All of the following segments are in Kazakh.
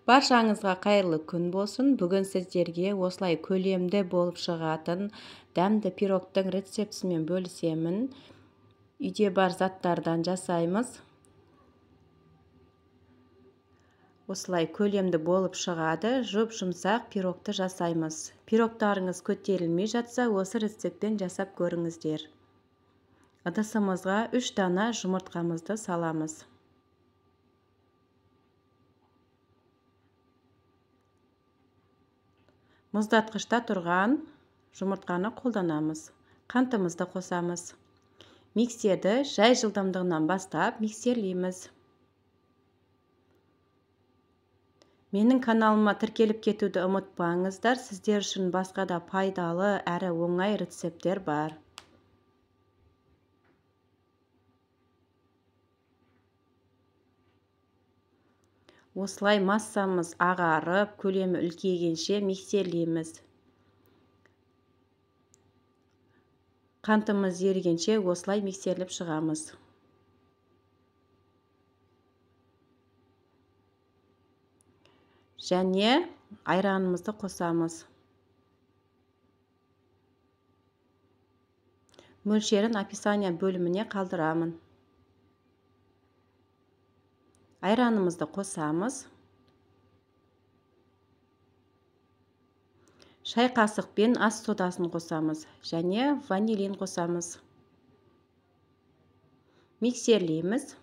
Баршаңызға қайырлы күн болсын. Бүгін сіздерге осылай көлемді болып шығатын дәмді пирогтың рецептісімен бөлісемін. Үйде бар заттардан жасаймыз. Осылай көлемді болып шығады. Жұп-жұмсақ пирогты жасаймыз. Пирогтарыңыз көтерілмей жатса, осы рецептпен жасап көріңіздер. Ыдысымызға 3 дана жұмыртқамызды саламыз. Мұздатқышта тұрған жұмыртқаны қолданамыз. Қантымызды қосамыз. Миксерді жай жылдамдығынан бастап миксерлейміз. Менің каналыма тіркеліп кетуді ұмытпаңыздар. Сіздер үшін басқа да пайдалы әрі оңай рецепттер бар. Осылай массамыз ағарып, көлемі үлкейгенше миксерлейміз. Қантымыз ерігенше осылай миксерлеп шығамыз. Және айранымызды қосамыз. Мөлшерін описание бөліміне қалдырамын. Айранымызды қосамыз. Шай қасықпен ас содасын қосамыз. Және ванилин қосамыз. Миксерлейміз.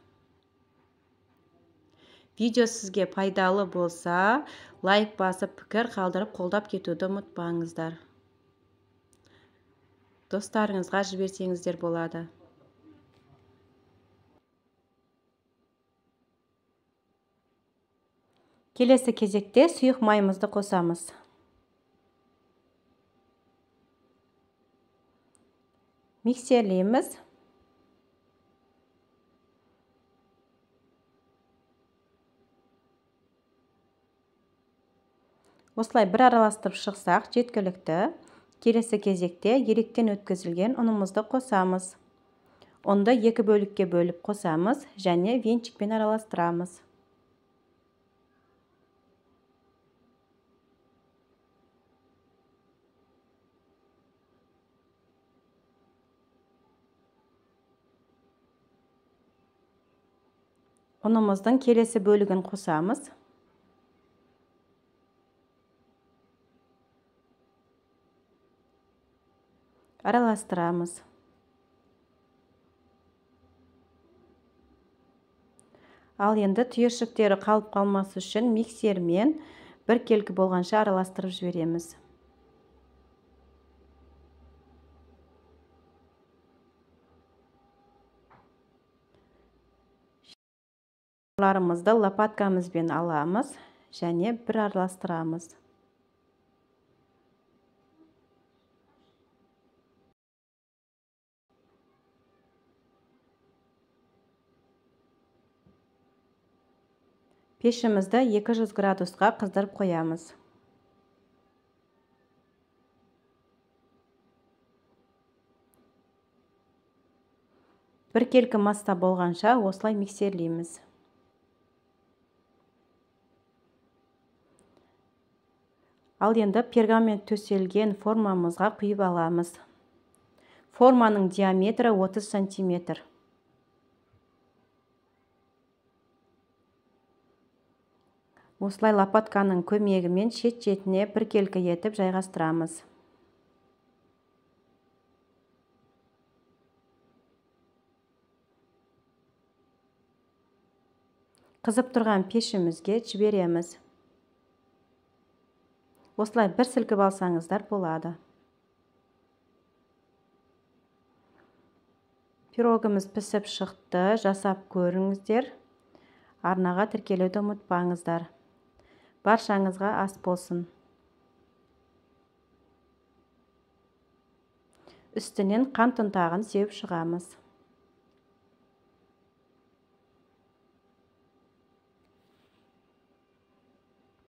Видео сізге пайдалы болса, лайк басып, пікір қалдырып, қолдап кетуді ұмытпаңыздар. Достарыңызға жіберсеңіздер болады. Келесі кезекте сұйық майымызды қосамыз. Миксерлейміз. Осылай бір араластырып шықсақ жеткілікті. Келесі кезекте електен өткізілген ұнымызды қосамыз. Онды 2 бөлікке бөліп қосамыз және венчикпен араластырамыз. Ұнымыздың келесі бөлігін қосамыз. Араластырамыз. Ал енді түйіршіктері қалып қалмасы үшін миксермен бір келкі болғанша араластырып жібереміз. Ларымызды лопаткамызбен аламыз және бір араластырамыз. Пешімізді 200 градусқа қыздырып қоямыз. Бір келкі масса болғанша осылай миксерлейміз. Ал енді пергамент төселген формамызға құйып аламыз. Форманың диаметрі 30 см. Осылай лопатканың көмегімен шет-шетіне бір келкі етіп жайғастырамыз. Қызып тұрған пешімізге жібереміз. Осылай бір сілкіп алсаңыздар болады. Пирогымыз пісіп шықты, жасап көріңіздер. Арнаға тіркелуді ұмытпаңыздар. Баршаңызға ас болсын. Үстінен қант ұнтағын сеуіп шығамыз.